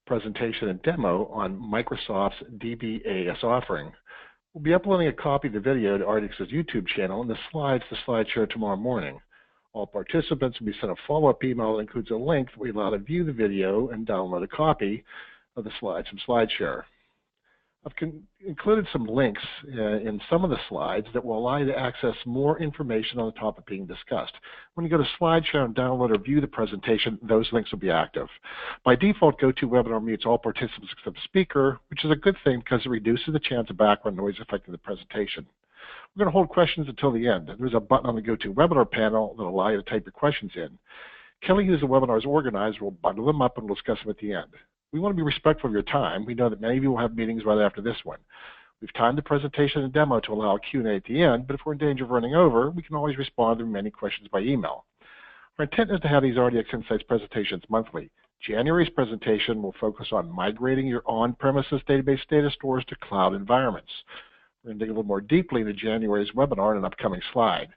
presentation and demo on Microsoft's DBaaS offering. We'll be uploading a copy of the video to RDX's YouTube channel and the slides to SlideShare tomorrow morning. All participants will be sent a follow-up email that includes a link that will allow to view the video and download a copy of the slides from SlideShare. I've included some links in some of the slides that will allow you to access more information on the topic being discussed. When you go to SlideShare and download or view the presentation, those links will be active. By default, GoToWebinar mutes all participants except the speaker, which is a good thing because it reduces the chance of background noise affecting the presentation. We're going to hold questions until the end. There's a button on the GoToWebinar panel that will allow you to type your questions in. Kelly, who's the webinar's organizer, will bundle them up and we'll discuss them at the end. We want to be respectful of your time. We know that many of you will have meetings right after this one. We've timed the presentation and demo to allow a Q&A at the end, but if we're in danger of running over, we can always respond to many questions by email. Our intent is to have these RDX Insights presentations monthly. January's presentation will focus on migrating your on-premises database data stores to cloud environments. We're going to dig a little more deeply into January's webinar in an upcoming slide.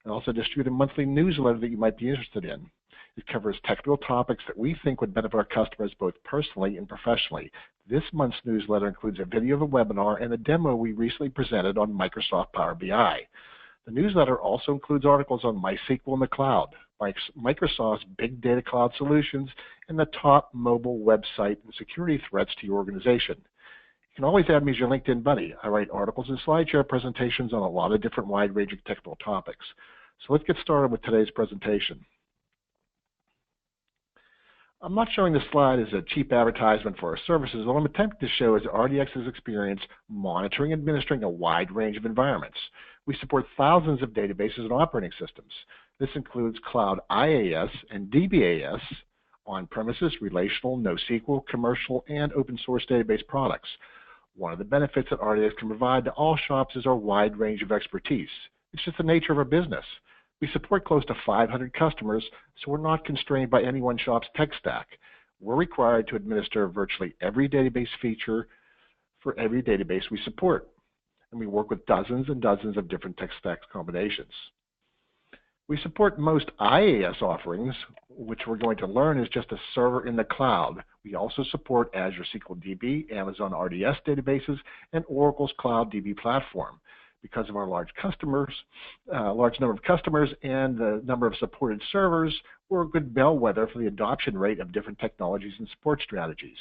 I also distribute a monthly newsletter that you might be interested in. It covers technical topics that we think would benefit our customers both personally and professionally. This month's newsletter includes a video of a webinar and a demo we recently presented on Microsoft Power BI. The newsletter also includes articles on MySQL in the cloud, Microsoft's big data cloud solutions, and the top mobile website and security threats to your organization. You can always add me as your LinkedIn buddy. I write articles and SlideShare presentations on a lot of different wide-ranging technical topics. So let's get started with today's presentation. I'm not showing this slide as a cheap advertisement for our services. What I'm attempting to show is RDXs Experience monitoring and administering a wide range of environments. We support thousands of databases and operating systems. This includes cloud IaaS and DBaaS, on-premises, relational, NoSQL, commercial, and open source database products. One of the benefits that RDX can provide to all shops is our wide range of expertise. It's just the nature of our business. We support close to 500 customers, so we're not constrained by any one shop's tech stack. We're required to administer virtually every database feature for every database we support, and we work with dozens and dozens of different tech stack combinations. We support most IaaS offerings, which we're going to learn is just a server in the cloud. We also support Azure SQL DB, Amazon RDS databases, and Oracle's Cloud DB platform. Because of our large number of customers and the number of supported servers, we're a good bellwether for the adoption rate of different technologies and support strategies.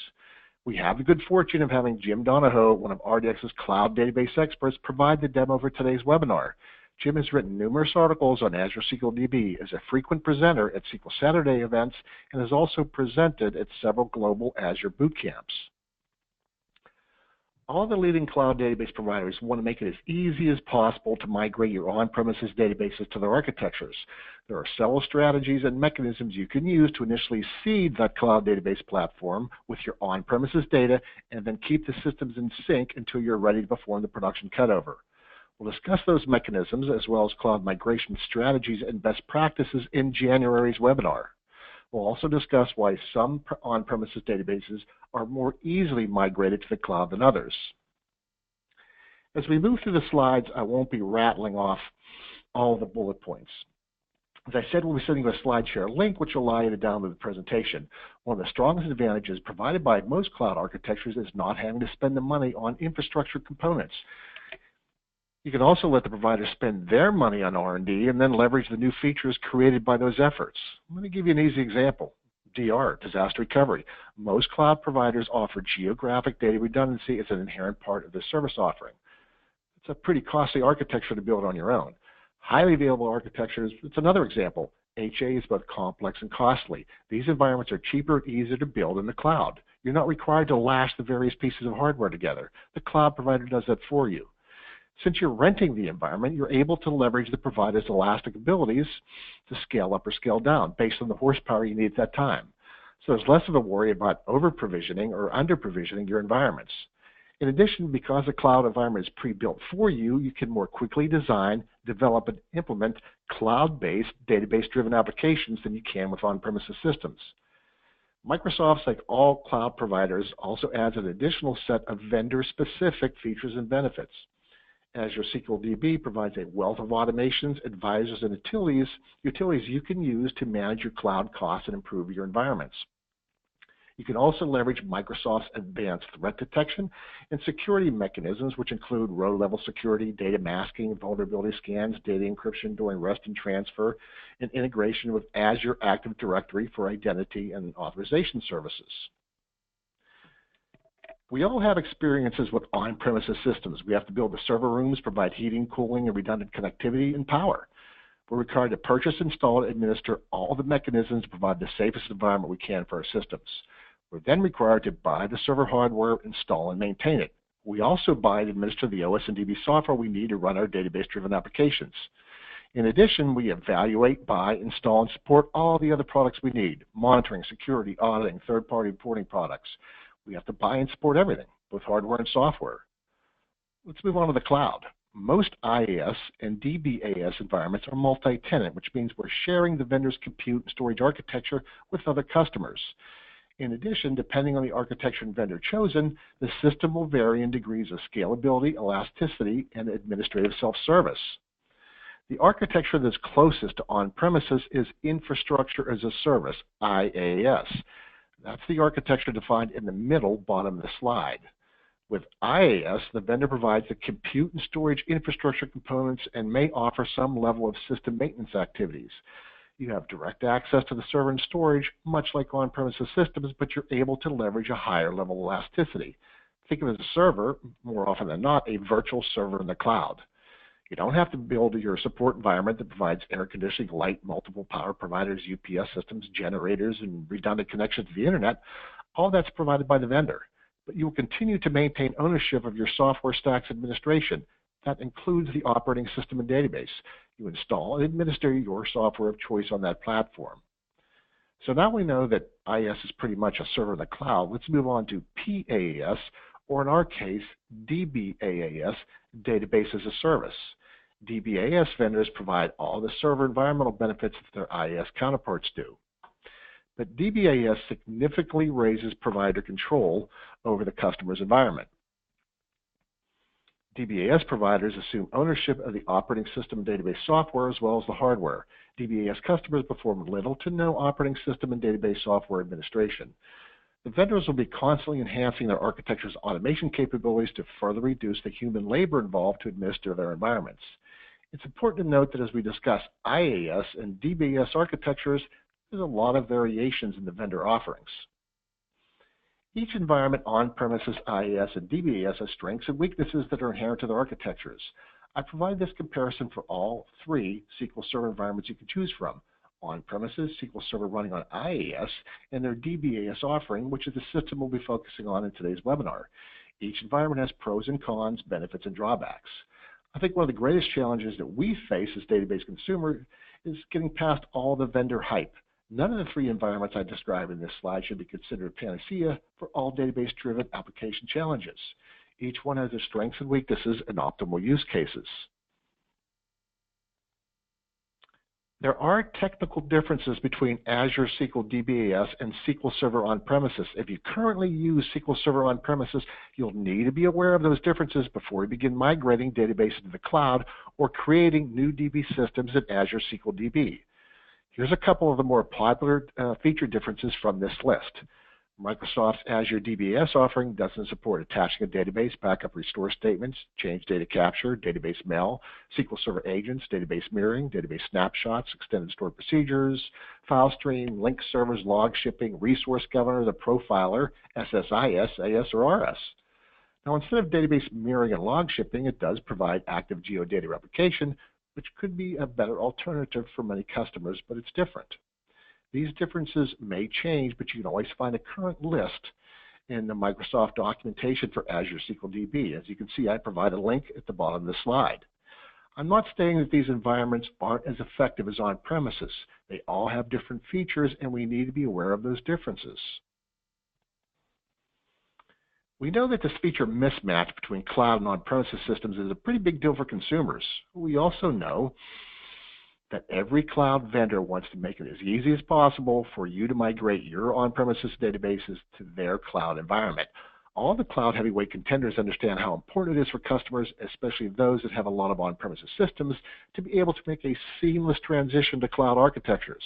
We have the good fortune of having Jim Donahoe, one of RDX's cloud database experts, provide the demo for today's webinar. Jim has written numerous articles on Azure SQL DB, is a frequent presenter at SQL Saturday events, and has also presented at several global Azure boot camps. All the leading cloud database providers want to make it as easy as possible to migrate your on-premises databases to their architectures. There are several strategies and mechanisms you can use to initially seed that cloud database platform with your on-premises data and then keep the systems in sync until you're ready to perform the production cutover. We'll discuss those mechanisms as well as cloud migration strategies and best practices in January's webinar. We'll also discuss why some on-premises databases are more easily migrated to the cloud than others. As we move through the slides, I won't be rattling off all the bullet points. As I said, we'll be sending you a SlideShare link, which will allow you to download the presentation. One of the strongest advantages provided by most cloud architectures is not having to spend the money on infrastructure components. You can also let the provider spend their money on R&D and then leverage the new features created by those efforts. Let me give you an easy example. DR, disaster recovery. Most cloud providers offer geographic data redundancy as an inherent part of the service offering. It's a pretty costly architecture to build on your own. Highly available architectures, it's another example. HA is both complex and costly. These environments are cheaper and easier to build in the cloud. You're not required to lash the various pieces of hardware together. The cloud provider does that for you. Since you're renting the environment, you're able to leverage the provider's elastic abilities to scale up or scale down based on the horsepower you need at that time. So there's less of a worry about over-provisioning or under-provisioning your environments. In addition, because the cloud environment is pre-built for you, you can more quickly design, develop, and implement cloud-based, database-driven applications than you can with on-premises systems. Microsoft, like all cloud providers, also adds an additional set of vendor-specific features and benefits. Azure SQL DB provides a wealth of automations, advisors, and utilities you can use to manage your cloud costs and improve your environments. You can also leverage Microsoft's advanced threat detection and security mechanisms, which include row-level security, data masking, vulnerability scans, data encryption during rest and transfer, and integration with Azure Active Directory for identity and authorization services. We all have experiences with on-premises systems. We have to build the server rooms, provide heating, cooling, and redundant connectivity and power. We're required to purchase, install, and administer all the mechanisms to provide the safest environment we can for our systems. We're then required to buy the server hardware, install, and maintain it. We also buy and administer the OS and DB software we need to run our database-driven applications. In addition, we evaluate, buy, install, and support all the other products we need: monitoring, security, auditing, third-party reporting products. We have to buy and support everything, both hardware and software. Let's move on to the cloud. Most IaaS and DBaaS environments are multi-tenant, which means we're sharing the vendor's compute and storage architecture with other customers. In addition, depending on the architecture and vendor chosen, the system will vary in degrees of scalability, elasticity, and administrative self-service. The architecture that's closest to on-premises is Infrastructure as a Service, IaaS. That's the architecture defined in the middle bottom of the slide. With IaaS, the vendor provides the compute and storage infrastructure components and may offer some level of system maintenance activities. You have direct access to the server and storage, much like on-premises systems, but you're able to leverage a higher level of elasticity. Think of it as a server, more often than not, a virtual server in the cloud. You don't have to build your support environment that provides air conditioning, light, multiple power providers, UPS systems, generators, and redundant connections to the internet. All that's provided by the vendor. But you will continue to maintain ownership of your software stack's administration. That includes the operating system and database. You install and administer your software of choice on that platform. So now we know that IaaS is pretty much a server in the cloud. Let's move on to PaaS, or in our case, DBaaS, Database as a Service. DBaaS vendors provide all the server environmental benefits that their IaaS counterparts do. But DBaaS significantly raises provider control over the customer's environment. DBaaS providers assume ownership of the operating system and database software as well as the hardware. DBaaS customers perform little to no operating system and database software administration. The vendors will be constantly enhancing their architecture's automation capabilities to further reduce the human labor involved to administer their environments. It's important to note that as we discuss IaaS and DBaaS architectures, there's a lot of variations in the vendor offerings. Each environment, on-premises, IaaS, and DBaaS, has strengths and weaknesses that are inherent to their architectures. I provide this comparison for all three SQL Server environments you can choose from: on-premises, SQL Server running on IaaS, and their DBaaS offering, which is the system we'll be focusing on in today's webinar. Each environment has pros and cons, benefits, and drawbacks. I think one of the greatest challenges that we face as database consumers is getting past all the vendor hype. None of the three environments I described in this slide should be considered a panacea for all database-driven application challenges. Each one has their strengths and weaknesses and optimal use cases. There are technical differences between Azure SQL DBaaS and SQL Server on-premises. If you currently use SQL Server on-premises, you'll need to be aware of those differences before you begin migrating databases to the cloud or creating new DB systems in Azure SQL DB. Here's a couple of the more popular feature differences from this list. Microsoft's Azure DBaaS offering doesn't support attaching a database, backup restore statements, change data capture, database mail, SQL Server agents, database mirroring, database snapshots, extended stored procedures, file stream, link servers, log shipping, resource governor, the profiler, SSIS, AS, or RS. Now, instead of database mirroring and log shipping, it does provide active Geo data replication, which could be a better alternative for many customers, but it's different. These differences may change, but you can always find a current list in the Microsoft documentation for Azure SQL DB. As you can see, I provide a link at the bottom of the slide. I'm not saying that these environments aren't as effective as on-premises. They all have different features, and we need to be aware of those differences. We know that this feature mismatch between cloud and on-premises systems is a pretty big deal for consumers. We also know that every cloud vendor wants to make it as easy as possible for you to migrate your on-premises databases to their cloud environment. All the cloud heavyweight contenders understand how important it is for customers, especially those that have a lot of on-premises systems, to be able to make a seamless transition to cloud architectures.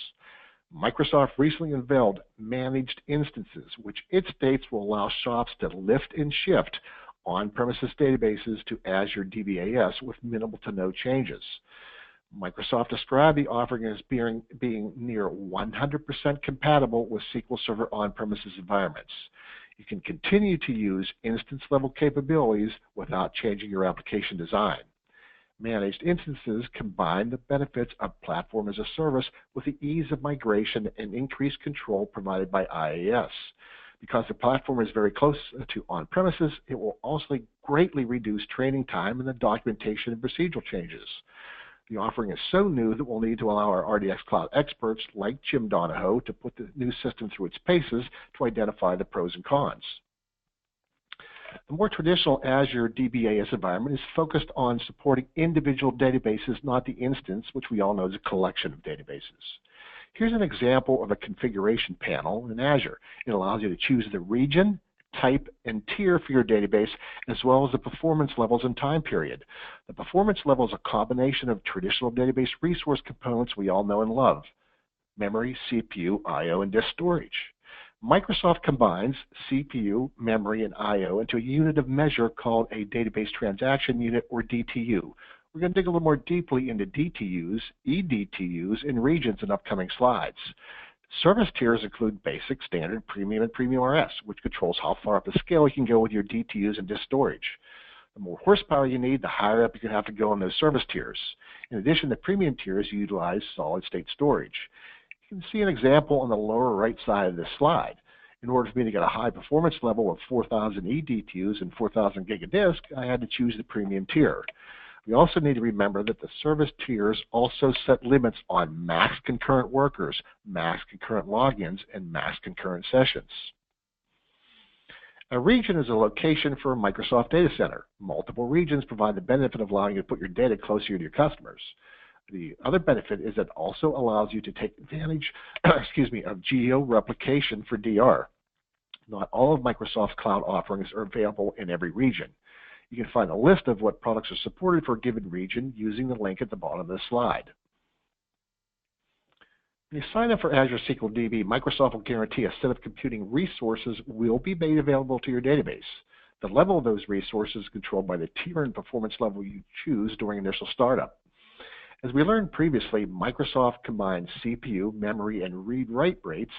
Microsoft recently unveiled managed instances, which it states will allow shops to lift and shift on-premises databases to Azure DBaaS with minimal to no changes. Microsoft described the offering as being near 100% compatible with SQL Server on-premises environments. You can continue to use instance-level capabilities without changing your application design. Managed instances combine the benefits of platform as a service with the ease of migration and increased control provided by IaaS. Because the platform is very close to on-premises, it will also greatly reduce training time and the documentation and procedural changes. The offering is so new that we'll need to allow our RDX cloud experts like Jim Donahoe to put the new system through its paces to identify the pros and cons. The more traditional Azure DBaaS environment is focused on supporting individual databases, not the instance, which we all know is a collection of databases. Here's an example of a configuration panel in Azure. It allows you to choose the region, type, and tier for your database, as well as the performance levels and time period. The performance level is a combination of traditional database resource components we all know and love: memory, CPU, I/O, and disk storage. Microsoft combines CPU, memory, and I/O into a unit of measure called a database transaction unit, or DTU. We're going to dig a little more deeply into DTUs, eDTUs, and regions in upcoming slides. Service tiers include basic, standard, premium, and premium RS, which controls how far up the scale you can go with your DTUs and disk storage. The more horsepower you need, the higher up you can have to go on those service tiers. In addition, the premium tiers utilize solid-state storage. You can see an example on the lower right side of this slide. In order for me to get a high performance level of 4,000 eDTUs and 4,000 gig of disk, I had to choose the premium tier. We also need to remember that the service tiers also set limits on max concurrent workers, max concurrent logins, and max concurrent sessions. A region is a location for a Microsoft data center. Multiple regions provide the benefit of allowing you to put your data closer to your customers. The other benefit is that it also allows you to take advantage of Geo Replication for DR. Not all of Microsoft's cloud offerings are available in every region. You can find a list of what products are supported for a given region using the link at the bottom of the slide. When you sign up for Azure SQL DB, Microsoft will guarantee a set of computing resources will be made available to your database. The level of those resources is controlled by the tier and performance level you choose during initial startup. As we learned previously, Microsoft combines CPU, memory, and read-write rates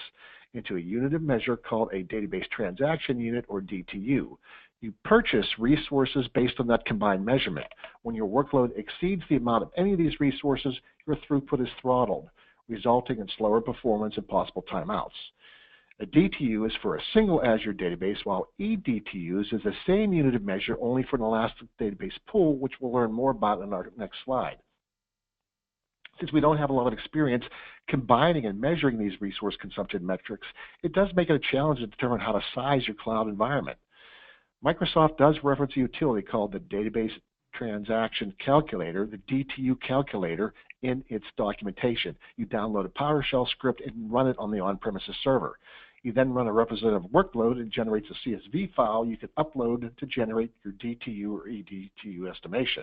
into a unit of measure called a database transaction unit, or DTU. You purchase resources based on that combined measurement. When your workload exceeds the amount of any of these resources, your throughput is throttled, resulting in slower performance and possible timeouts. A DTU is for a single Azure database, while eDTUs is the same unit of measure only for an elastic database pool, which we'll learn more about in our next slide. Since we don't have a lot of experience combining and measuring these resource consumption metrics, it does make it a challenge to determine how to size your cloud environment. Microsoft does reference a utility called the Database Transaction Calculator, the DTU calculator, in its documentation. You download a PowerShell script and run it on the on-premises server. You then run a representative workload and generates a CSV file you can upload to generate your DTU or eDTU estimation.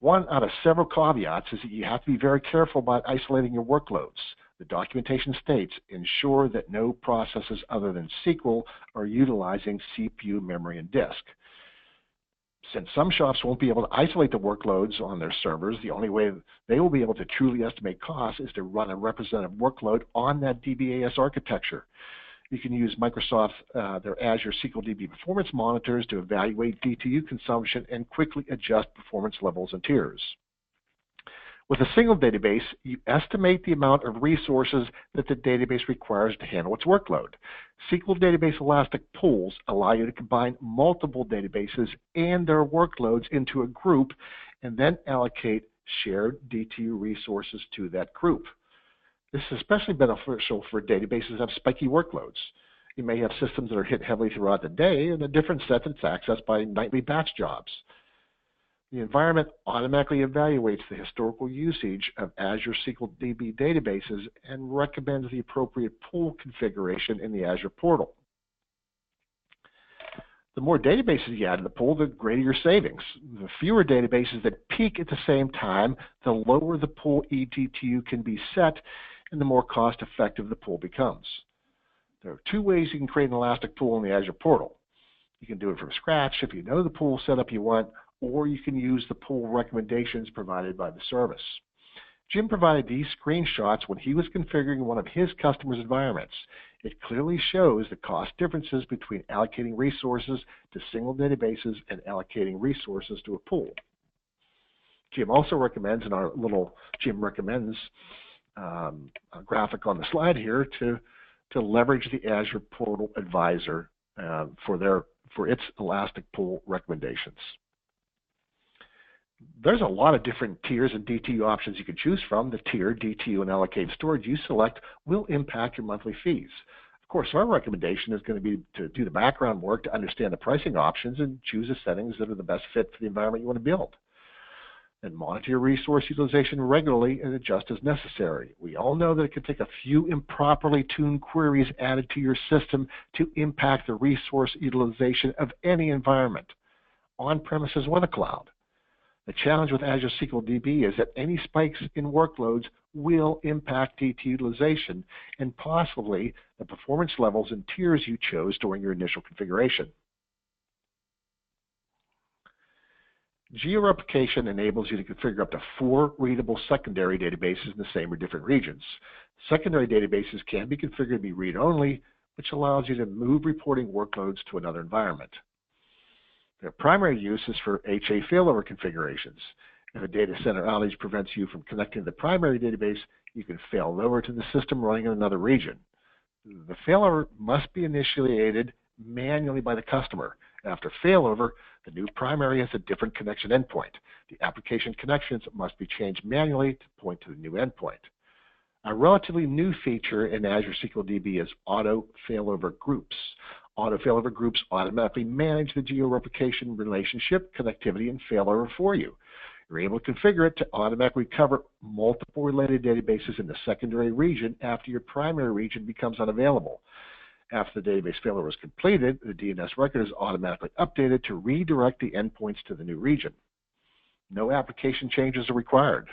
One out of several caveats is that you have to be very careful about isolating your workloads. The documentation states, ensure that no processes other than SQL are utilizing CPU, memory, and disk. Since some shops won't be able to isolate the workloads on their servers, the only way they will be able to truly estimate costs is to run a representative workload on that DBaaS architecture. You can use Microsoft's their Azure SQL DB performance monitors to evaluate DTU consumption and quickly adjust performance levels and tiers. With a single database, you estimate the amount of resources that the database requires to handle its workload. SQL Database Elastic Pools allow you to combine multiple databases and their workloads into a group and then allocate shared DTU resources to that group. This is especially beneficial for databases that have spiky workloads. You may have systems that are hit heavily throughout the day and a different set that's accessed by nightly batch jobs. The environment automatically evaluates the historical usage of Azure SQL DB databases and recommends the appropriate pool configuration in the Azure portal. The more databases you add to the pool, the greater your savings. The fewer databases that peak at the same time, the lower the pool eDTU can be set, and the more cost-effective the pool becomes. There are two ways you can create an elastic pool in the Azure portal. You can do it from scratch if you know the pool setup you want, or you can use the pool recommendations provided by the service. Jim provided these screenshots when he was configuring one of his customers' environments. It clearly shows the cost differences between allocating resources to single databases and allocating resources to a pool. Jim also recommends, in our little Jim recommends graphic on the slide here, to leverage the Azure Portal Advisor for its elastic pool recommendations. There's a lot of different tiers and DTU options you can choose from. The tier, DTU, and allocated storage you select will impact your monthly fees. Of course, our recommendation is going to be to do the background work to understand the pricing options and choose the settings that are the best fit for the environment you want to build. And monitor your resource utilization regularly and adjust as necessary. We all know that it can take a few improperly tuned queries added to your system to impact the resource utilization of any environment, on-premises or the cloud. The challenge with Azure SQL DB is that any spikes in workloads will impact DT utilization and possibly the performance levels and tiers you chose during your initial configuration. Geo Replication enables you to configure up to 4 readable secondary databases in the same or different regions. Secondary databases can be configured to be read-only, which allows you to move reporting workloads to another environment. Their primary use is for HA failover configurations. If a data center outage prevents you from connecting to the primary database, you can fail over to the system running in another region. The failover must be initiated manually by the customer. After failover, the new primary has a different connection endpoint. The application connections must be changed manually to point to the new endpoint. A relatively new feature in Azure SQL DB is Auto Failover Groups. Auto Failover Groups automatically manage the Geo Replication relationship, connectivity, and failover for you. You're able to configure it to automatically cover multiple related databases in the secondary region after your primary region becomes unavailable. After the database failover is completed, the DNS record is automatically updated to redirect the endpoints to the new region. No application changes are required.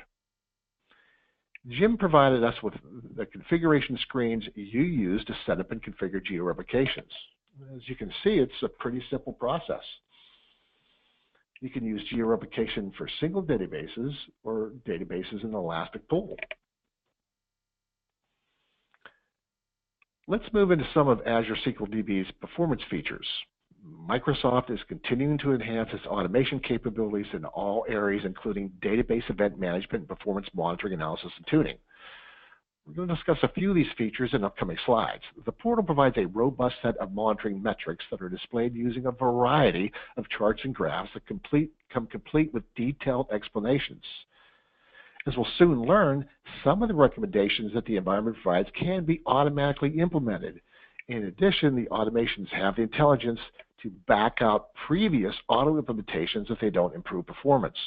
Jim provided us with the configuration screens you use to set up and configure Geo Replications. As you can see, it's a pretty simple process. You can use Geo Replication for single databases or databases in an elastic pool. Let's move into some of Azure SQL DB's performance features. Microsoft is continuing to enhance its automation capabilities in all areas, including database event management, performance monitoring, analysis, and tuning. We're going to discuss a few of these features in upcoming slides. The portal provides a robust set of monitoring metrics that are displayed using a variety of charts and graphs that come complete with detailed explanations. As we'll soon learn, some of the recommendations that the environment provides can be automatically implemented. In addition, the automations have the intelligence to back out previous auto implementations if they don't improve performance.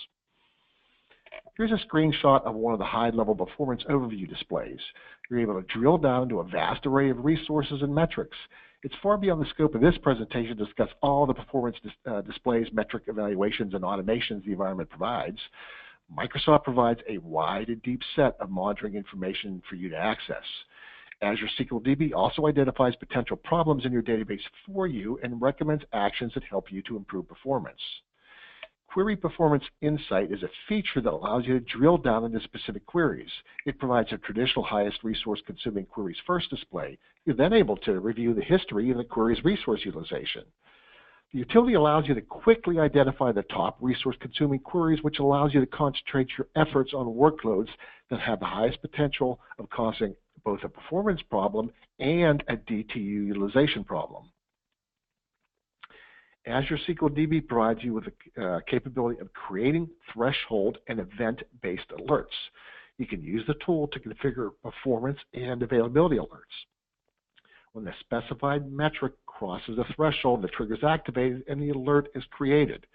Here's a screenshot of one of the high-level performance overview displays. You're able to drill down into a vast array of resources and metrics. It's far beyond the scope of this presentation to discuss all the performance displays, metric evaluations, and automations the environment provides. Microsoft provides a wide and deep set of monitoring information for you to access. Azure SQL DB also identifies potential problems in your database for you and recommends actions that help you to improve performance. Query Performance Insight is a feature that allows you to drill down into specific queries. It provides a traditional highest resource consuming queries first display. You're then able to review the history of the query's resource utilization. The utility allows you to quickly identify the top resource-consuming queries, which allows you to concentrate your efforts on workloads that have the highest potential of causing both a performance problem and a DTU utilization problem. Azure SQL DB provides you with the capability of creating threshold and event-based alerts. You can use the tool to configure performance and availability alerts. When the specified metric crosses a threshold, the trigger is activated and the alert is created.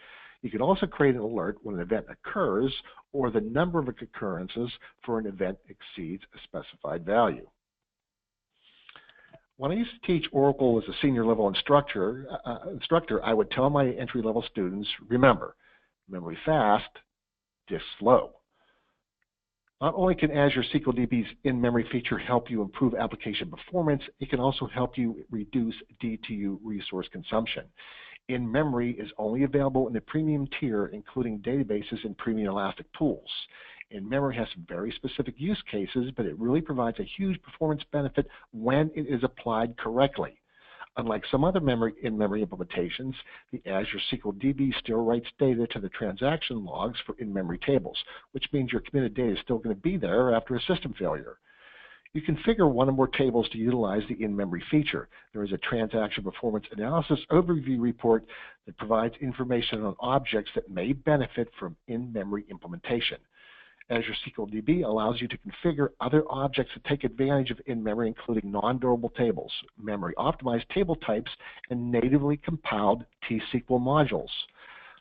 You can also create an alert when an event occurs or the number of occurrences for an event exceeds a specified value. When I used to teach Oracle as a senior level instructor, I would tell my entry-level students, remember, memory fast, disk slow. Not only can Azure SQL DB's in-memory feature help you improve application performance, it can also help you reduce DTU resource consumption. In-memory is only available in the premium tier, including databases and premium elastic pools. In-memory has some very specific use cases, but it really provides a huge performance benefit when it is applied correctly. Unlike some other in-memory implementations, the Azure SQL DB still writes data to the transaction logs for in-memory tables, which means your committed data is still going to be there after a system failure. You configure one or more tables to utilize the in-memory feature. There is a transaction performance analysis overview report that provides information on objects that may benefit from in-memory implementation. Azure SQL DB allows you to configure other objects that take advantage of in-memory, including non-durable tables, memory-optimized table types, and natively compiled T-SQL modules.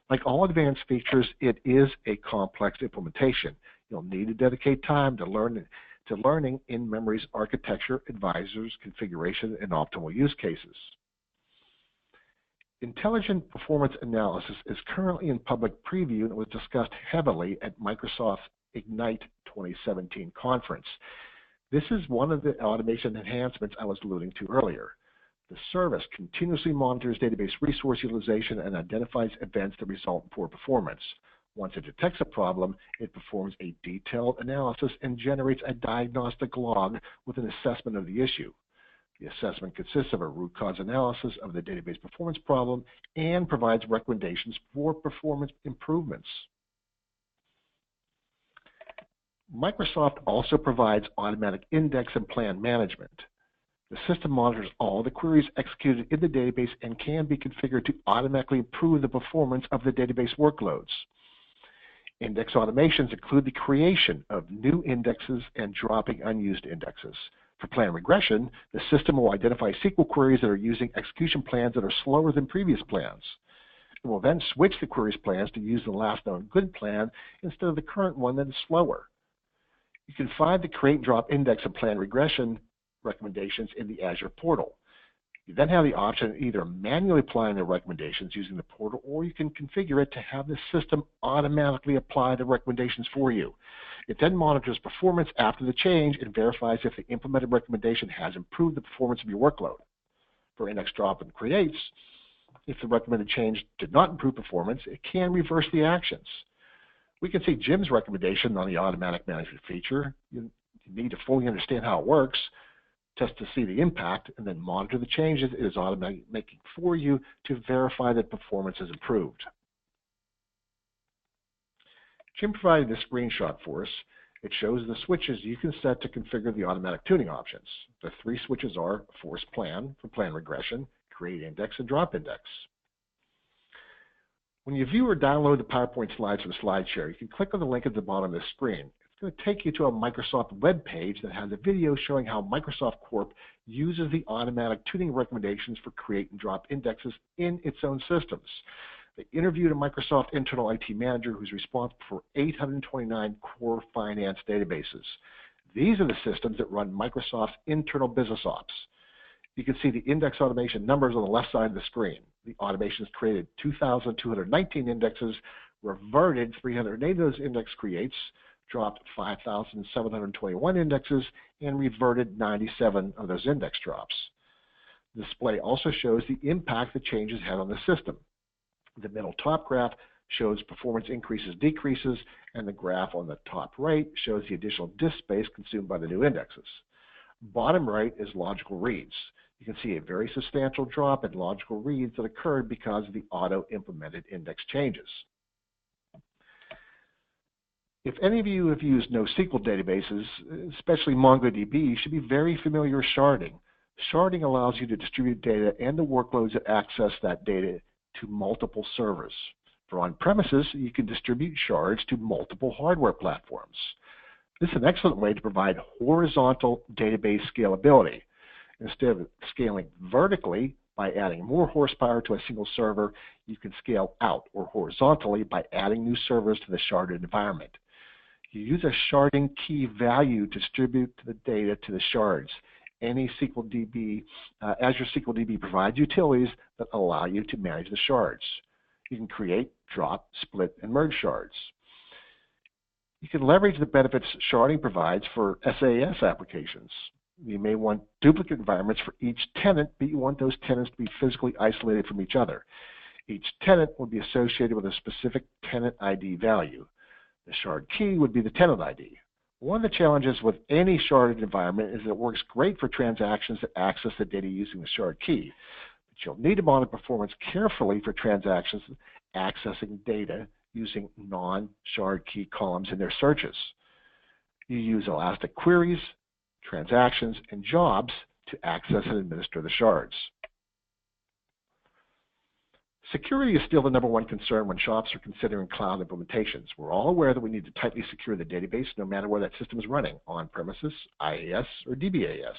Like all advanced features, it is a complex implementation. You'll need to dedicate time to learning in-memory's architecture, advisors, configuration, and optimal use cases. Intelligent performance analysis is currently in public preview and was discussed heavily at Microsoft's Ignite 2017 conference. This is one of the automation enhancements I was alluding to earlier. The service continuously monitors database resource utilization and identifies events that result in poor performance. Once it detects a problem, it performs a detailed analysis and generates a diagnostic log with an assessment of the issue. The assessment consists of a root cause analysis of the database performance problem and provides recommendations for performance improvements. Microsoft also provides automatic index and plan management. The system monitors all the queries executed in the database and can be configured to automatically improve the performance of the database workloads. Index automations include the creation of new indexes and dropping unused indexes. For plan regression, the system will identify SQL queries that are using execution plans that are slower than previous plans. It will then switch the queries plans to use the last known good plan instead of the current one that is slower. You can find the create and drop index and plan regression recommendations in the Azure portal. You then have the option of either manually applying the recommendations using the portal, or you can configure it to have the system automatically apply the recommendations for you. It then monitors performance after the change and verifies if the implemented recommendation has improved the performance of your workload. For index drop and creates, if the recommended change did not improve performance, it can reverse the actions. We can see Jim's recommendation on the automatic management feature. You need to fully understand how it works, test to see the impact, and then monitor the changes it is automatically making for you to verify that performance is improved. Jim provided this screenshot for us. It shows the switches you can set to configure the automatic tuning options. The three switches are force plan for plan regression, create index, and drop index. When you view or download the PowerPoint slides from SlideShare, you can click on the link at the bottom of the screen. It's going to take you to a Microsoft web page that has a video showing how Microsoft Corp uses the automatic tuning recommendations for create and drop indexes in its own systems. They interviewed a Microsoft internal IT manager who's responsible for 829 core finance databases. These are the systems that run Microsoft's internal business ops. You can see the index automation numbers on the left side of the screen. The automations created 2,219 indexes, reverted 308 of those index creates, dropped 5,721 indexes, and reverted 97 of those index drops. The display also shows the impact the changes had on the system. The middle top graph shows performance increases, decreases, and the graph on the top right shows the additional disk space consumed by the new indexes. Bottom right is logical reads. You can see a very substantial drop in logical reads that occurred because of the auto-implemented index changes. If any of you have used NoSQL databases, especially MongoDB, you should be very familiar with sharding. Sharding allows you to distribute data and the workloads that access that data to multiple servers. For on-premises, you can distribute shards to multiple hardware platforms. This is an excellent way to provide horizontal database scalability. Instead of scaling vertically by adding more horsepower to a single server, you can scale out or horizontally by adding new servers to the sharded environment. You use a sharding key value to distribute the data to the shards. Azure SQL DB provides utilities that allow you to manage the shards. You can create, drop, split, and merge shards. You can leverage the benefits Sharding provides for SaaS applications. You may want duplicate environments for each tenant, but you want those tenants to be physically isolated from each other. Each tenant would be associated with a specific tenant ID value. The shard key would be the tenant ID. One of the challenges with any sharded environment is that it works great for transactions that access the data using the shard key. But you'll need to monitor performance carefully for transactions accessing data using non-shard key columns in their searches. You use elastic queries, transactions, and jobs to access and administer the shards. Security is still the #1 concern when shops are considering cloud implementations. We're all aware that we need to tightly secure the database no matter where that system is running, on-premises, IaaS, or DBaaS.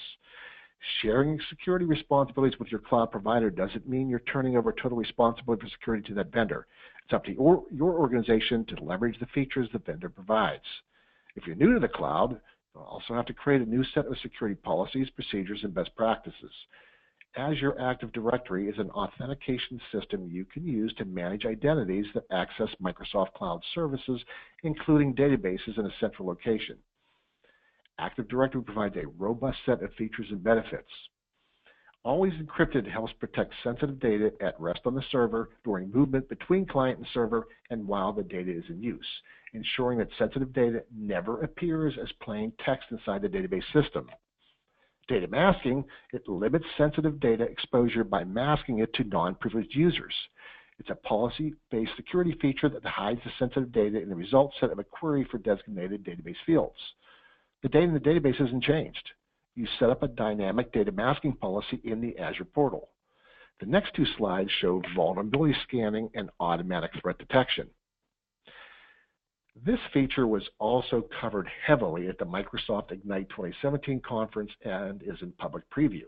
Sharing security responsibilities with your cloud provider doesn't mean you're turning over total responsibility for security to that vendor. It's up to your organization to leverage the features the vendor provides. If you're new to the cloud, you'll also have to create a new set of security policies, procedures, and best practices. Azure Active Directory is an authentication system you can use to manage identities that access Microsoft Cloud services, including databases in a central location. Active Directory provides a robust set of features and benefits. Always Encrypted helps protect sensitive data at rest on the server during movement between client and server and while the data is in use, ensuring that sensitive data never appears as plain text inside the database system. Data masking, it limits sensitive data exposure by masking it to non-privileged users. It's a policy-based security feature that hides the sensitive data in the result set of a query for designated database fields. The data in the database isn't changed. You set up a dynamic data masking policy in the Azure portal. The next two slides show vulnerability scanning and automatic threat detection. This feature was also covered heavily at the Microsoft Ignite 2017 conference and is in public preview.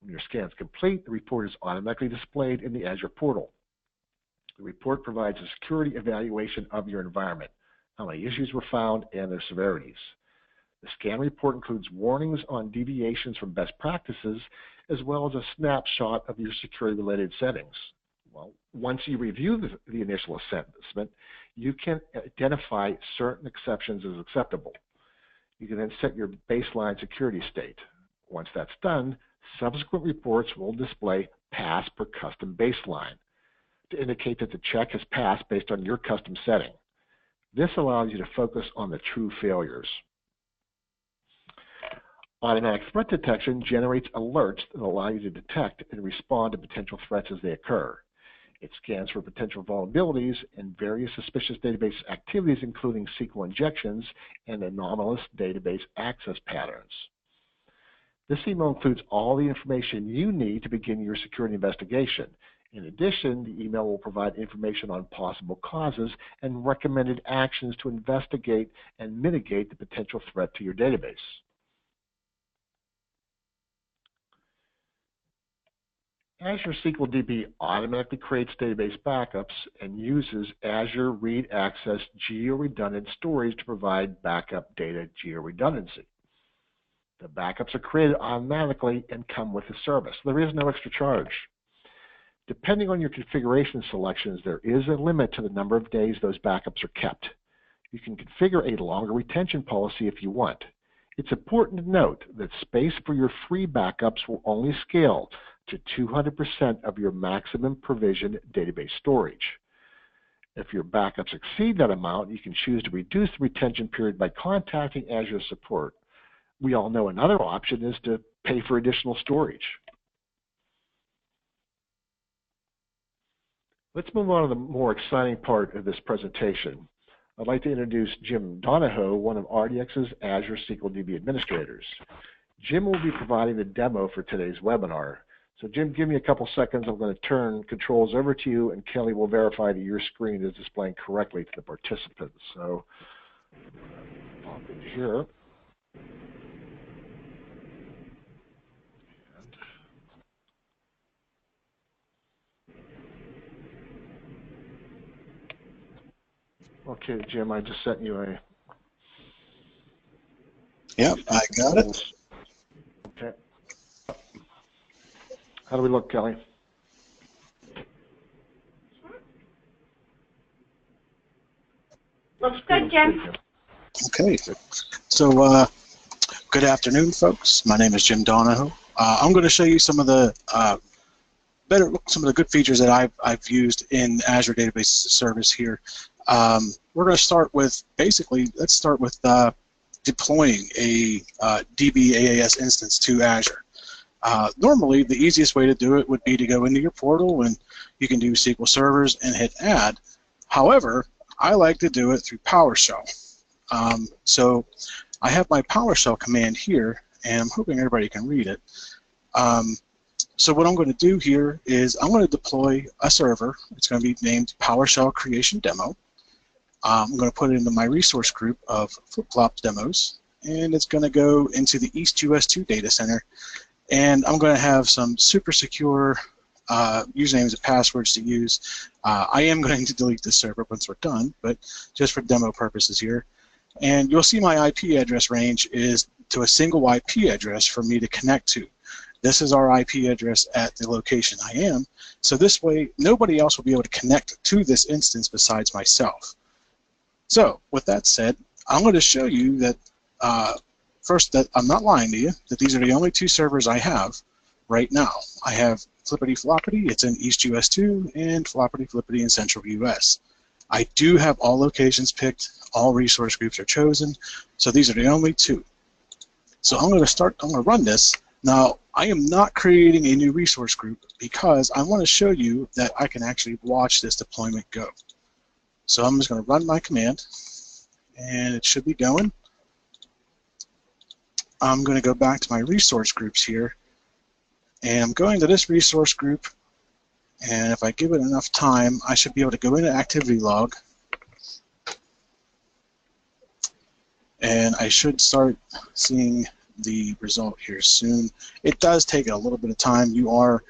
When your scan is complete, the report is automatically displayed in the Azure portal. The report provides a security evaluation of your environment, how many issues were found, and their severities. The scan report includes warnings on deviations from best practices, as well as a snapshot of your security-related settings. Well, once you review the initial assessment, you can identify certain exceptions as acceptable. You can then set your baseline security state. Once that's done, subsequent reports will display pass per custom baseline to indicate that the check has passed based on your custom setting. This allows you to focus on the true failures. Automatic threat detection generates alerts that allow you to detect and respond to potential threats as they occur. It scans for potential vulnerabilities and various suspicious database activities, including SQL injections and anomalous database access patterns. This email includes all the information you need to begin your security investigation. In addition, the email will provide information on possible causes and recommended actions to investigate and mitigate the potential threat to your database. Azure SQL DB automatically creates database backups and uses Azure Read Access geo-redundant storage to provide backup data geo-redundancy. The backups are created automatically and come with the service. There is no extra charge. Depending on your configuration selections, there is a limit to the number of days those backups are kept. You can configure a longer retention policy if you want. It's important to note that space for your free backups will only scale to 200% of your maximum provisioned database storage. If your backups exceed that amount, you can choose to reduce the retention period by contacting Azure Support. We all know another option is to pay for additional storage. Let's move on to the more exciting part of this presentation. I'd like to introduce Jim Donahoe, one of RDX's Azure SQL DB administrators. Jim will be providing the demo for today's webinar. So Jim, give me a couple seconds. I'm going to turn controls over to you, and Kelly will verify that your screen is displaying correctly to the participants. So pop in here. Okay, Jim, I just sent you a... Yep, I got it. Okay. How do we look, Kelly? Looks good, Jim. Okay, so good afternoon, folks. My name is Jim Donahoe. I'm going to show you some of the good features that I've used in Azure Database Service here. We're going to start with let's start with deploying a DBaaS instance to Azure. Normally, the easiest way to do it would be to go into your portal and you can do SQL servers and hit add. However, I like to do it through PowerShell. So I have my PowerShell command here, and I'm hoping everybody can read it. So what I'm going to do here is I'm going to deploy a server. It's going to be named PowerShell Creation Demo. I'm going to put it into my resource group of flip-flop demos, and it's going to go into the East US2 data center. And I'm going to have some super secure usernames and passwords to use. I am going to delete this server once we're done, but just for demo purposes here. And you'll see my IP address range is to a single IP address for me to connect to. This is our IP address at the location I am. So this way, nobody else will be able to connect to this instance besides myself. So with that said, I'm going to show you that first, that I'm not lying to you, that these are the only two servers I have right now. I have Flippity Floppity, it's in East US2, and Floppity Flippity in Central US. I do have all locations picked, all resource groups are chosen, so these are the only two. So I'm going to run this. Now, I am not creating a new resource group because I want to show you that I can actually watch this deployment go. So I'm just going to run my command, and it should be going. I'm going to go back to my resource groups here, and I'm going to this resource group, and if I give it enough time, I should be able to go into activity log, and I should start seeing the result here soon. It does take a little bit of time. You are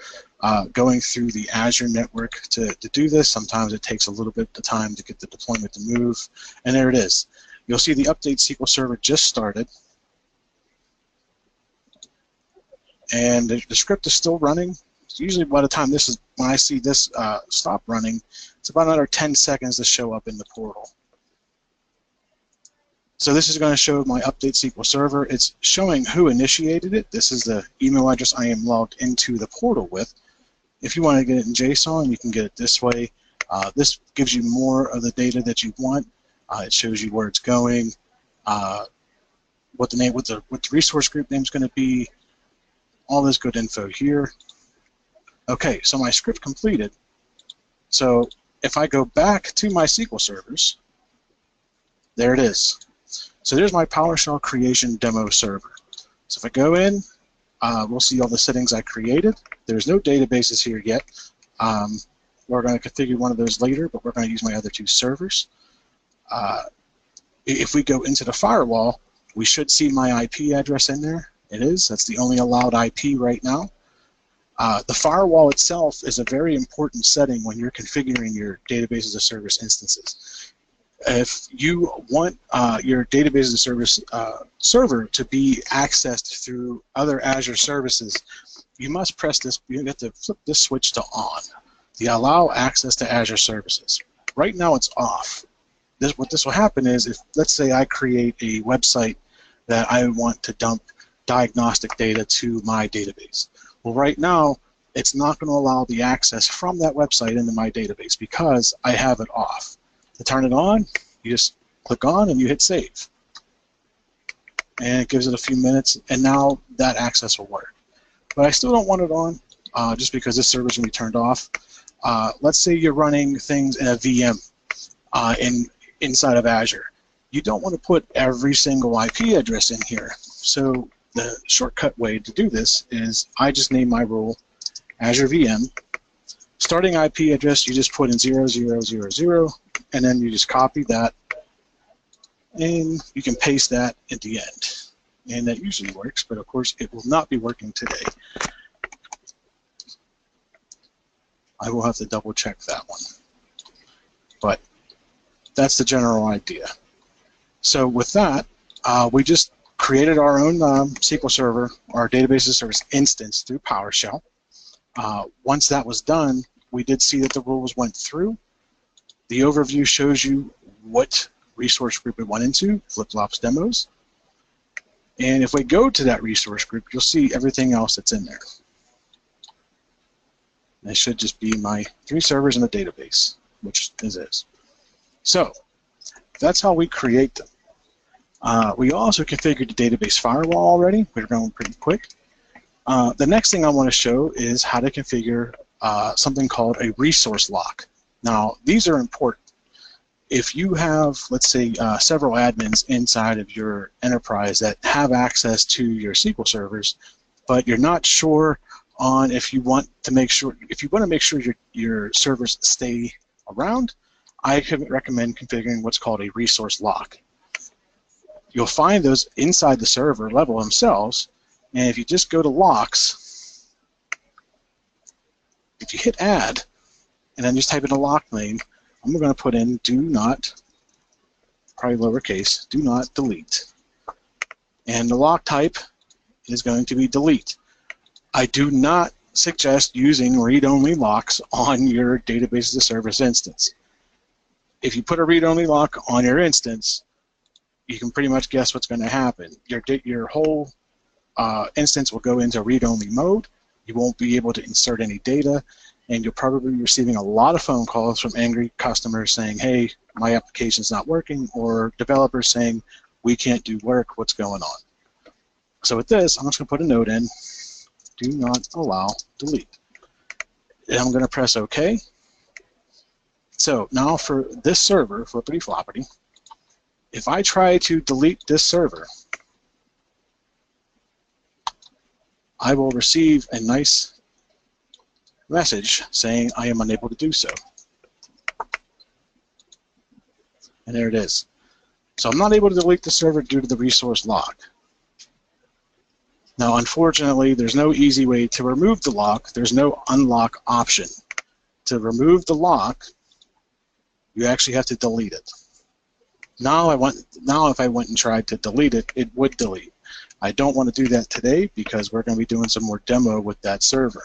going through the Azure network to do this. Sometimes it takes a little bit of time to get the deployment to move, and there it is. You'll see the update SQL Server just started. And the script is still running. Usually by the time when I see this stop running, it's about another 10 seconds to show up in the portal. So this is going to show my update SQL Server. It's showing who initiated it. This is the email address I am logged into the portal with. If you want to get it in JSON, you can get it this way. This gives you more of the data that you want. It shows you where it's going, what the resource group name is going to be, all this good info here. Okay, so my script completed. So if I go back to my SQL servers, there it is. So there's my PowerShell Creation Demo server. So if I go in, we'll see all the settings I created. There's no databases here yet. We're going to configure one of those later, but we're going to use my other two servers. If we go into the firewall, we should see my IP address in there. It is. That's the only allowed IP right now. The firewall itself is a very important setting when you're configuring your database as a service instances. If you want your database as a service server to be accessed through other Azure services, you must press this. You have to flip this switch to on. The allow access to Azure services. Right now it's off. What this will happen is, if let's say I create a website that I want to dump diagnostic data to my database. Well, right now, it's not going to allow the access from that website into my database because I have it off. To turn it on, you just click on and you hit save. And it gives it a few minutes, and now that access will work. But I still don't want it on just because this server is going to be turned off. Let's say you're running things in a VM inside of Azure. You don't want to put every single IP address in here. So the shortcut way to do this is I just name my role Azure VM. Starting IP address, you just put in 0000, and then you just copy that, and you can paste that at the end. And that usually works, but of course it will not be working today. I will have to double check that one. But that's the general idea. So with that, we just created our own SQL Server, our database as a service instance through PowerShell. Once that was done, we did see that the rules went through. The overview shows you what resource group it went into, flip-flops demos. And if we go to that resource group, you'll see everything else that's in there. And it should just be my 3 servers in the database, which is. So that's how we create them. We also configured the database firewall already. We're going pretty quick. The next thing I want to show is how to configure something called a resource lock. Now, these are important. If you have, let's say, several admins inside of your enterprise that have access to your SQL servers, but you're not sure on if you want to make sure your servers stay around, I could recommend configuring what's called a resource lock. You'll find those inside the server level themselves, and if you just go to locks, if you hit add, and then just type in a lock name, I'm going to put in do not, probably lowercase, do not delete. And the lock type is going to be delete. I do not suggest using read-only locks on your database as a service instance. If you put a read-only lock on your instance, you can pretty much guess what's going to happen. Your whole instance will go into read-only mode. You won't be able to insert any data, and you'll probably be receiving a lot of phone calls from angry customers saying, hey, my application's not working, or developers saying, we can't do work, what's going on? So with this, I'm just going to put a note in, do not allow delete. And I'm going to press OK. So now for this server, flippity floppity, if I try to delete this server, I will receive a nice message saying I am unable to do so. And there it is. So I'm not able to delete the server due to the resource lock. Now, unfortunately, there's no easy way to remove the lock. There's no unlock option. To remove the lock, you actually have to delete it. Now if I went and tried to delete it, it would delete. I don't want to do that today because we're going to be doing some more demo with that server.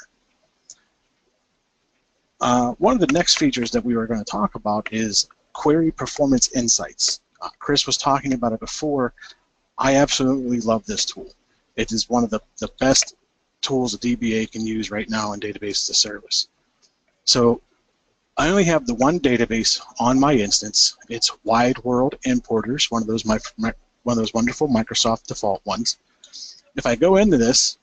One of the next features that we were going to talk about is Query Performance Insights. Chris was talking about it before. I absolutely love this tool. It is one of the best tools a DBA can use right now in database as a service. So I only have the one database on my instance. It's Wide World Importers, one of those wonderful Microsoft default ones. If I go into this,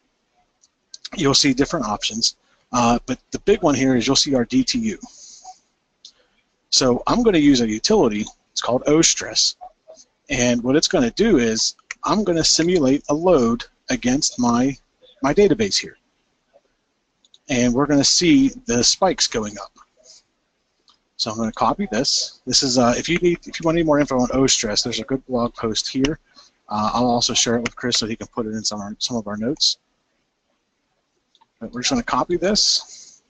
you'll see different options. But the big one here is you'll see our DTU. So I'm going to use a utility. It's called OStress. And what it's going to do is I'm going to simulate a load against my database here. And we're going to see the spikes going up. So I'm going to copy this. This is if you want any more info on OStress, there's a good blog post here. I'll also share it with Chris so he can put it in some of our notes. But we're just going to copy this,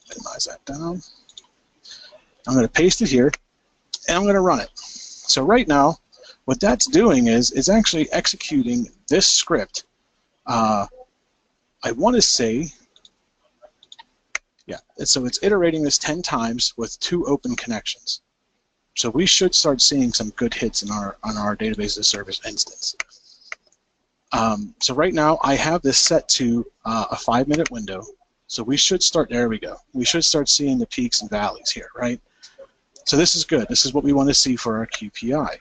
minimize that down. I'm going to paste it here, and I'm going to run it. So right now, what that's doing is it's actually executing this script. I want to say, yeah, so it's iterating this 10 times with 2 open connections. So we should start seeing some good hits on our database as a service instance. So right now I have this set to a 5-minute window. So we should start, there we go. We should start seeing the peaks and valleys here, right? So this is good. This is what we want to see for our QPI.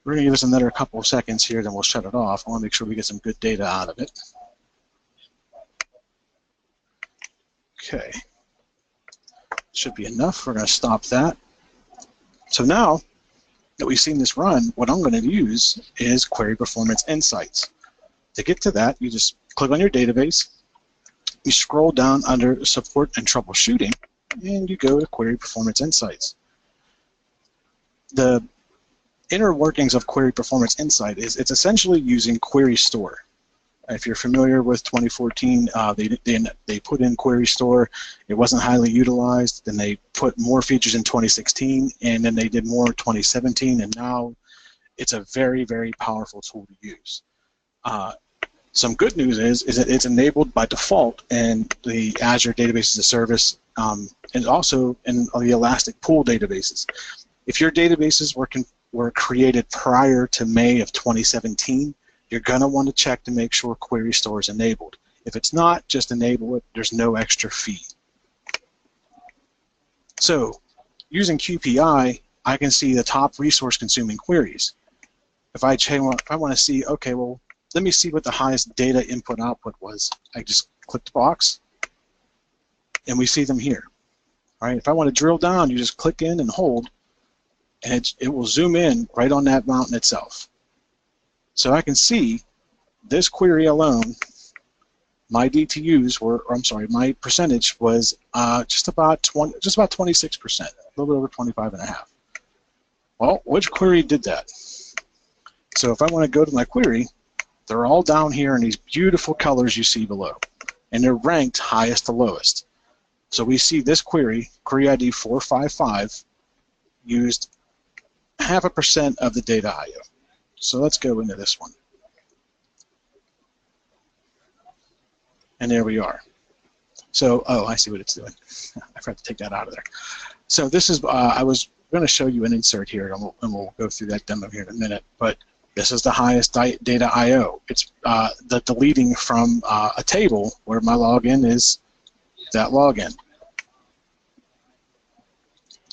We're going to give us another couple of seconds here, then we'll shut it off. I want to make sure we get some good data out of it. Okay. Should be enough. We're going to stop that. So now that we've seen this run, what I'm going to use is Query Performance Insights. To get to that, you just click on your database, you scroll down under Support and Troubleshooting, and you go to Query Performance Insights. The inner workings of Query Performance Insight is it's essentially using Query Store. If you're familiar with 2014, they put in Query Store. It wasn't highly utilized. Then they put more features in 2016, and then they did more in 2017, and now it's a very, very powerful tool to use. Some good news is that it's enabled by default in the Azure Database as a Service and also in the Elastic Pool databases. If your databases were created prior to May of 2017, you're going to want to check to make sure Query Store is enabled. If it's not, just enable it. There's no extra fee. So, using QPI, I can see the top resource-consuming queries. If I want to see, okay, well, let me see what the highest data input-output was. I just click the box, and we see them here. All right, if I want to drill down, you just click in and hold, and it will zoom in right on that mountain itself. So I can see this query alone, my DTUs were, or I'm sorry, my percentage was just about 26%, a little bit over 25.5. Well, which query did that? So if I want to go to my query, they're all down here in these beautiful colors you see below, and they're ranked highest to lowest. So we see this query ID 455, used 0.5% of the data IO. So let's go into this one. And there we are. So, oh, I see what it's doing. I forgot to take that out of there. So this is, I was going to show you an insert here, and we'll go through that demo here in a minute. But this is the highest data IO. It's the deleting from a table where my login is that login.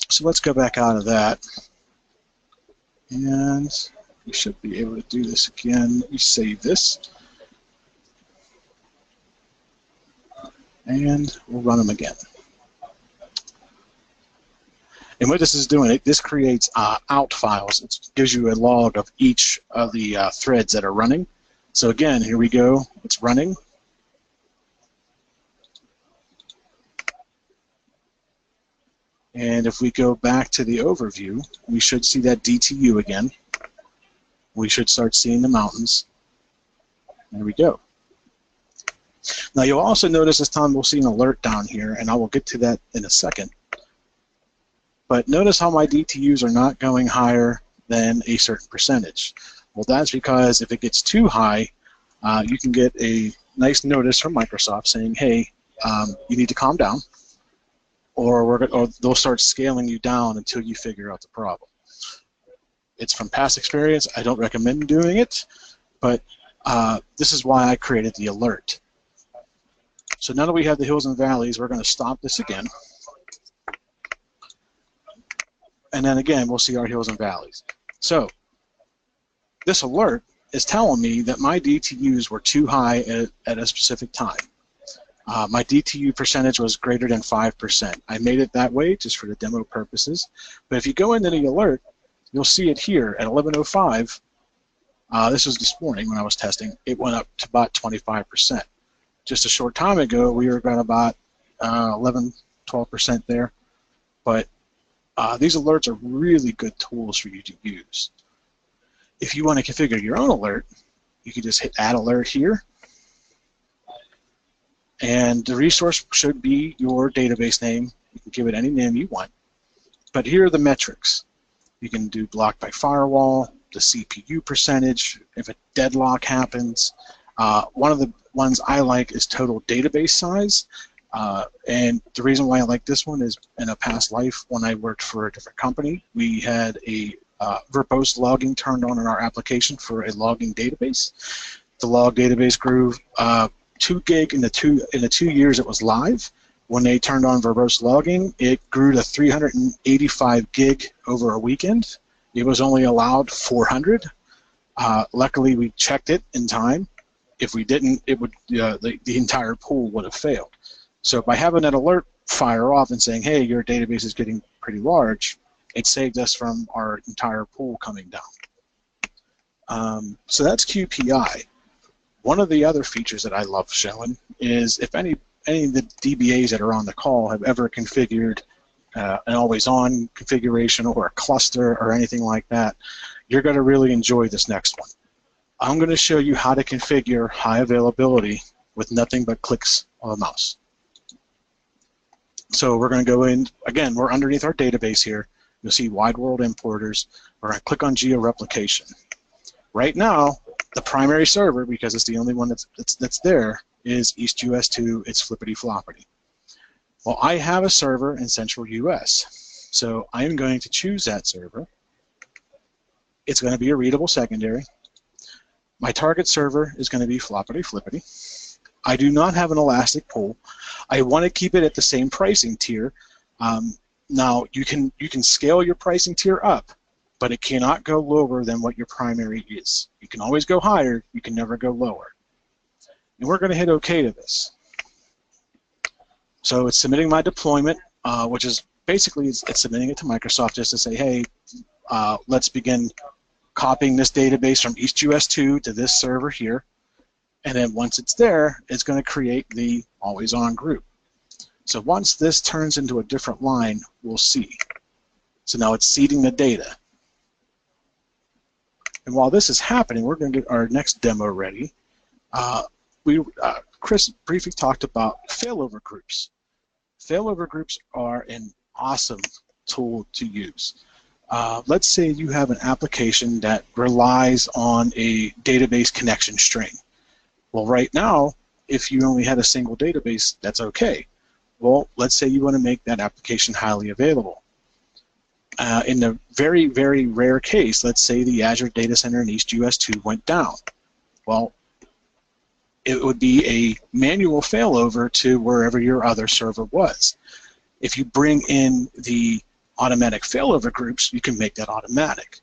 So let's go back out of that. And we should be able to do this again. We save this. And we'll run them again. And what this is doing, this creates out files. It gives you a log of each of the threads that are running. So again, here we go. It's running. And if we go back to the overview, we should see that DTU again. We should start seeing the mountains. There we go. Now you'll also notice this time we'll see an alert down here, and I will get to that in a second. But notice how my DTUs are not going higher than a certain percentage. Well, that's because if it gets too high, you can get a nice notice from Microsoft saying, hey, you need to calm down, or they'll start scaling you down until you figure out the problem. It's from past experience. I don't recommend doing it, but this is why I created the alert. So now that we have the hills and valleys, we're going to stop this again. And then again, we'll see our hills and valleys. So this alert is telling me that my DTUs were too high at a specific time. My DTU percentage was greater than 5%. I made it that way just for the demo purposes. But if you go into the alert, you'll see it here at 11:05. This was this morning when I was testing. It went up to about 25%. Just a short time ago, we were about 11, 12% there. But these alerts are really good tools for you to use. If you want to configure your own alert, you can just hit Add Alert here. And the resource should be your database name. You can give it any name you want. But here are the metrics. You can do blocked by firewall, the CPU percentage, if a deadlock happens. One of the ones I like is total database size. And the reason why I like this one is in a past life when I worked for a different company, we had a verbose logging turned on in our application for a logging database. The log database grew 2 gig in the 2 years it was live. When they turned on verbose logging, it grew to 385 gig over a weekend. It was only allowed 400. Luckily, we checked it in time. If we didn't, it would the entire pool would have failed. So by having that alert fire off and saying, hey, your database is getting pretty large, it saved us from our entire pool coming down. So that's QPI. One of the other features that I love showing is if any of the DBAs that are on the call have ever configured an always-on configuration or a cluster or anything like that, you're going to really enjoy this next one. I'm going to show you how to configure high availability with nothing but clicks on the mouse. So we're going to go in, again, we're underneath our database here. You'll see wide world importers. We're going to click on Geo Replication. Right now, the primary server, because it's the only one that's there, is East US 2, it's flippity floppity. Well, I have a server in Central US. So I'm going to choose that server. It's going to be a readable secondary. My target server is going to be floppity flippity. I do not have an elastic pool. I want to keep it at the same pricing tier. Now you can scale your pricing tier up, but it cannot go lower than what your primary is. You can always go higher, you can never go lower. And we're going to hit OK to this. So it's submitting my deployment, which is basically it's submitting it to Microsoft just to say, hey, let's begin copying this database from EastUS2 to this server here. And then once it's there, it's going to create the AlwaysOn group. So once this turns into a different line, we'll see. So now it's seeding the data. And while this is happening, we're going to get our next demo ready. Chris briefly talked about failover groups. Failover groups are an awesome tool to use. Let's say you have an application that relies on a database connection string. Well, right now, if you only had a single database, that's okay. Well, let's say you want to make that application highly available. In the very, very rare case, let's say the Azure data center in EastUS2 went down. Well, it would be a manual failover to wherever your other server was. If you bring in the automatic failover groups, you can make that automatic.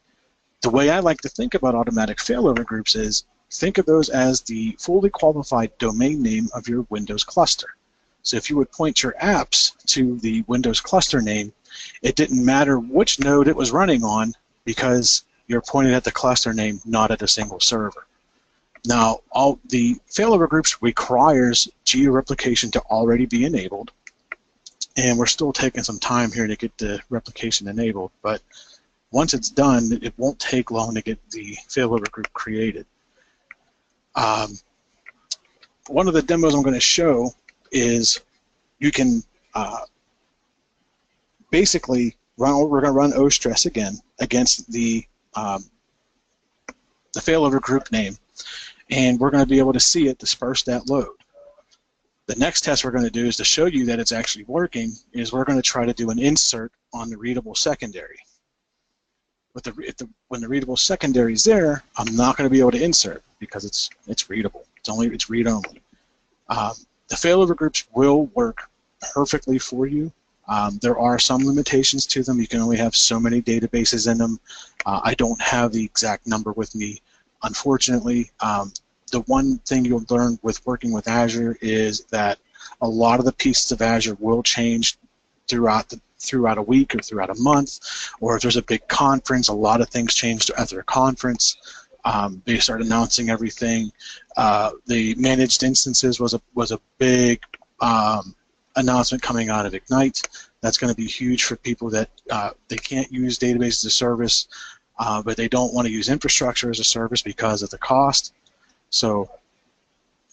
The way I like to think about automatic failover groups is think of those as the fully qualified domain name of your Windows cluster. So if you would point your apps to the Windows cluster name, it didn't matter which node it was running on because you're pointing at the cluster name, not at a single server. Now, all the failover groups requires Geo Replication to already be enabled, and we're still taking some time here to get the replication enabled, but once it's done, it won't take long to get the failover group created. One of the demos I'm going to show is you can basically run. We're going to run ostress again against the failover group name, and we're going to be able to see it disperse that load. The next test we're going to do is to show you that it's actually working. Is we're going to try to do an insert on the readable secondary. When the readable secondary is there, I'm not going to be able to insert because it's readable. It's read only. The failover groups will work perfectly for you. There are some limitations to them. You can only have so many databases in them. I don't have the exact number with me, unfortunately. The one thing you'll learn with working with Azure is that a lot of the pieces of Azure will change throughout a week or throughout a month, or if there's a big conference, a lot of things change after a conference. They start announcing everything. The managed instances was a big announcement coming out of Ignite. That's going to be huge for people that they can't use database as a service, but they don't want to use infrastructure as a service because of the cost. So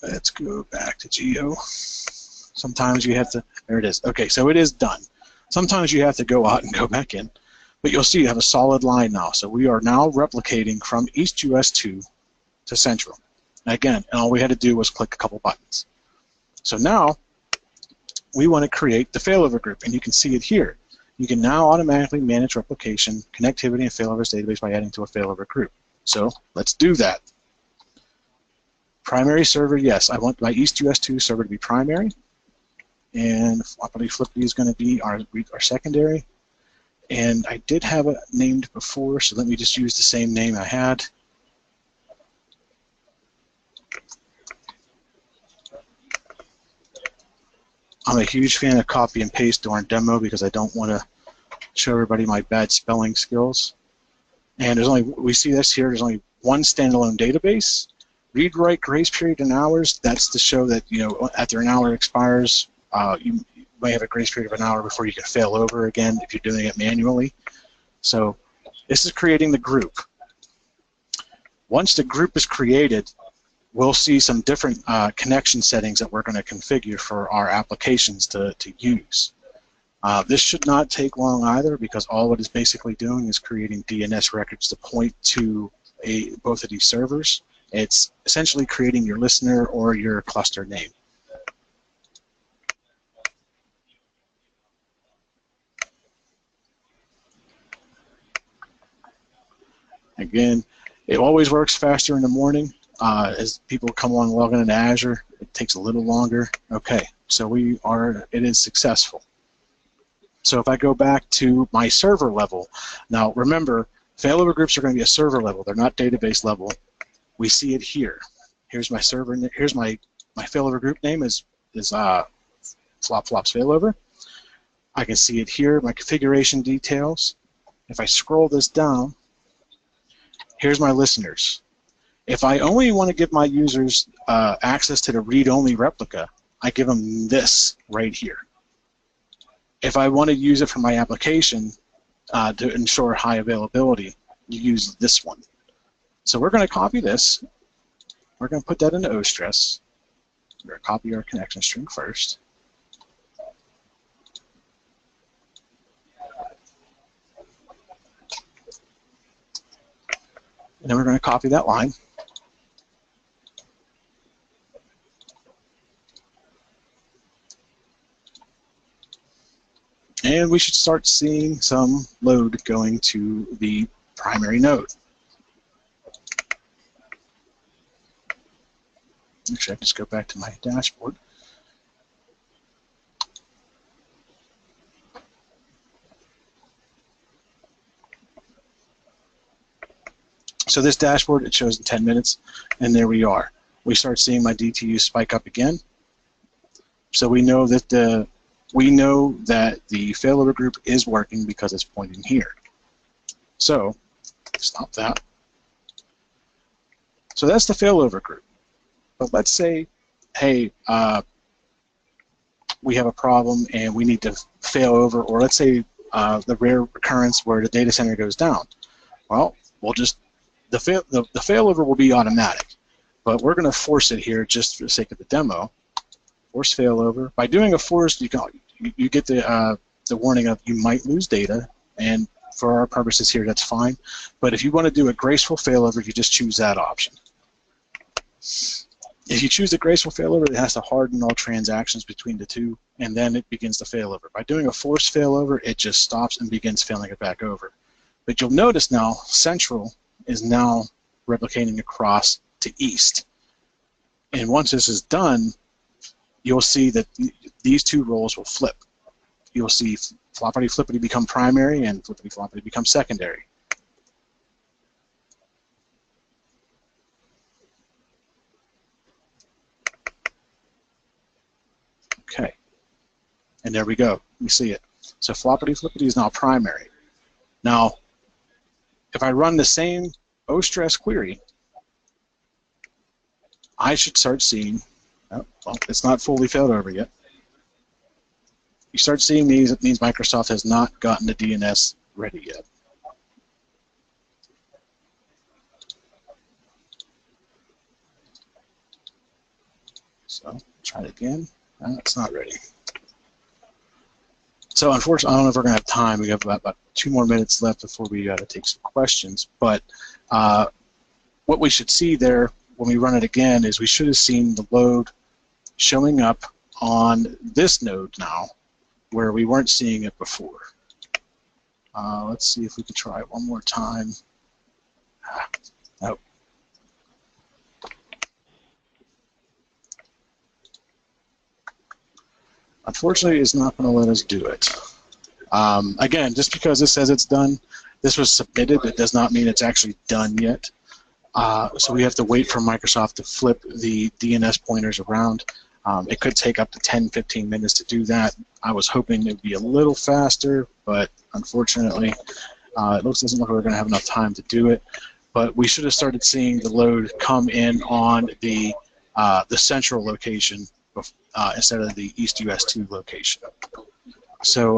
let's go back to Geo. Sometimes you have to, there it is. Okay, so it is done. Sometimes you have to go out and go back in, but you'll see you have a solid line now. So we are now replicating from EastUS2 to Central. Again, and all we had to do was click a couple buttons. So now we want to create the failover group, and you can see it here. You can now automatically manage replication, connectivity, and failovers database by adding to a failover group. So let's do that. Primary server, yes, I want my EastUS2 server to be primary, and floppity flippity is going to be our secondary. And I did have it named before, so let me just use the same name I had. I'm a huge fan of copy and paste during demo because I don't want to show everybody my bad spelling skills. And there's only, we see this here, there's only one standalone database. Read, write, grace period in hours, that's to show that, you know, after an hour expires, you may have a grace period of an hour before you can fail over again if you're doing it manually. So this is creating the group. Once the group is created, we'll see some different connection settings that we're going to configure for our applications to use. This should not take long either because all it is basically doing is creating DNS records to point to both of these servers. It's essentially creating your listener or your cluster name. Again, it always works faster in the morning. As people come on logging into Azure, it takes a little longer. Okay, so it is successful. So if I go back to my server level, now remember, failover groups are going to be a server level. They're not database level. We see it here. Here's my server. Here's my failover group name is Flop Flops Failover. I can see it here, my configuration details. If I scroll this down, here's my listeners. If I only want to give my users access to the read-only replica, I give them this right here. If I want to use it for my application to ensure high availability, you use this one. So we're going to copy this. We're going to put that into OStress. We're going to copy our connection string first. And then we're going to copy that line. And we should start seeing some load going to the primary node. Actually, I can just go back to my dashboard. So this dashboard, it shows in 10 minutes, and there we are. We start seeing my DTU spike up again. So we know that the failover group is working because it's pointing here. So stop that. So that's the failover group. But let's say, hey, we have a problem and we need to fail over, or let's say the rare occurrence where the data center goes down. Well, we'll just the failover will be automatic, but we're going to force it here just for the sake of the demo. Force failover. By doing a force, you get the warning of you might lose data, and for our purposes here, that's fine. But if you want to do a graceful failover, you just choose that option. If you choose a graceful failover, it has to harden all transactions between the two, and then it begins the failover. By doing a forced failover, it just stops and begins failing it back over. But you'll notice now, central is now replicating across to east. And once this is done, you'll see that these two roles will flip. You'll see floppity flippity become primary and flippity floppity become secondary. Okay, and there we go. You see it. So floppity flippity is now primary. Now, if I run the same OStress query, I should start seeing, well, it's not fully failed over yet. You start seeing these, it means Microsoft has not gotten the DNS ready yet. So try it again. It's not ready. So unfortunately, I don't know if we're going to have time. We have about 2 more minutes left before we take some questions. But what we should see there when we run it again is we should have seen the load showing up on this node now, where we weren't seeing it before. Let's see if we can try it one more time. Oh. Unfortunately, it's not going to let us do it. Again, just because it says it's done, this was submitted, it does not mean it's actually done yet. So we have to wait for Microsoft to flip the DNS pointers around. It could take up to 10-15 minutes to do that. I was hoping it would be a little faster, but unfortunately, it doesn't look like we're going to have enough time to do it. But we should have started seeing the load come in on the central location instead of the East US 2 location. So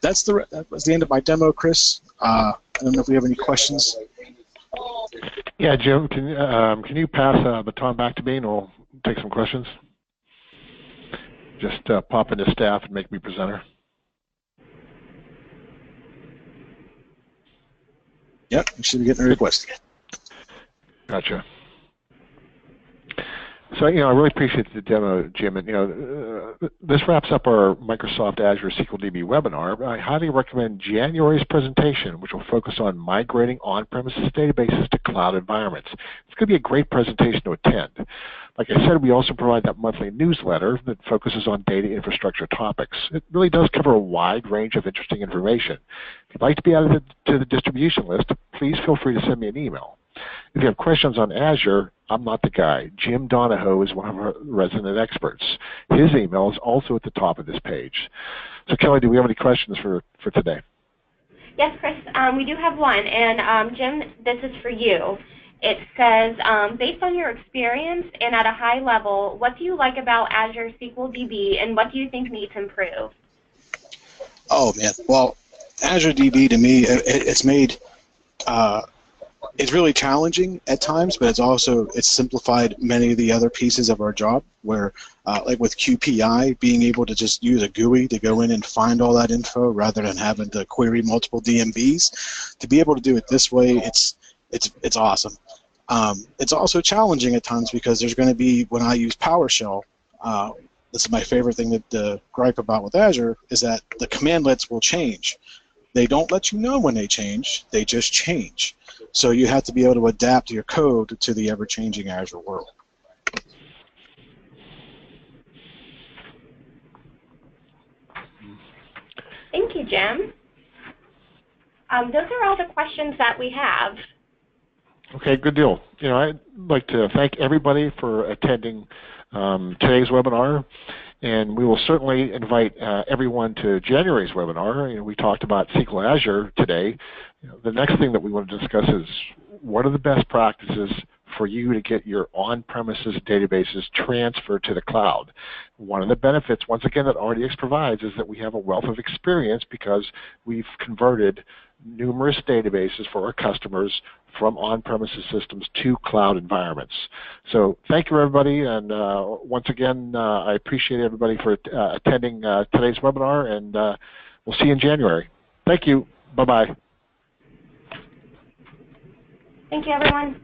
that was the end of my demo, Chris. I don't know if we have any questions. Yeah, Jim, can you pass the baton back to me and we'll take some questions? Just pop into staff and make me presenter. Yep, you should be getting a request. Gotcha. So, I really appreciate the demo, Jim. And, this wraps up our Microsoft Azure SQL DB webinar. I highly recommend January's presentation, which will focus on migrating on-premises databases to cloud environments. It's going to be a great presentation to attend. Like I said, we also provide that monthly newsletter that focuses on data infrastructure topics. It really does cover a wide range of interesting information. If you'd like to be added to the distribution list, please feel free to send me an email. If you have questions on Azure, I'm not the guy. Jim Donahoe is one of our resident experts. His email is also at the top of this page. So Kelly, do we have any questions for today? Yes, Chris, we do have one. And Jim, this is for you. It says, based on your experience and at a high level, what do you like about Azure SQL DB and what do you think needs improved? Oh, man. Well, Azure DB to me, it's made it's really challenging at times, but it's simplified many of the other pieces of our job where, like with QPI, being able to just use a GUI to go in and find all that info rather than having to query multiple DMVs. To be able to do it this way, it's awesome. It's also challenging at times because there's going to be, when I use PowerShell, this is my favorite thing to gripe about with Azure, is that the commandlets will change. They don't let you know when they change, they just change. So you have to be able to adapt your code to the ever-changing Azure world. Thank you, Jim. Those are all the questions that we have. Okay, good deal. I'd like to thank everybody for attending today's webinar, and we will certainly invite everyone to January's webinar. We talked about SQL Azure today. The next thing that we want to discuss is what are the best practices for you to get your on-premises databases transferred to the cloud. One of the benefits, once again, that RDX provides is that we have a wealth of experience because we've converted numerous databases for our customers from on-premises systems to cloud environments. So thank you, everybody, and once again, I appreciate everybody for attending today's webinar, and we'll see you in January. Thank you. Bye-bye. Thank you, everyone.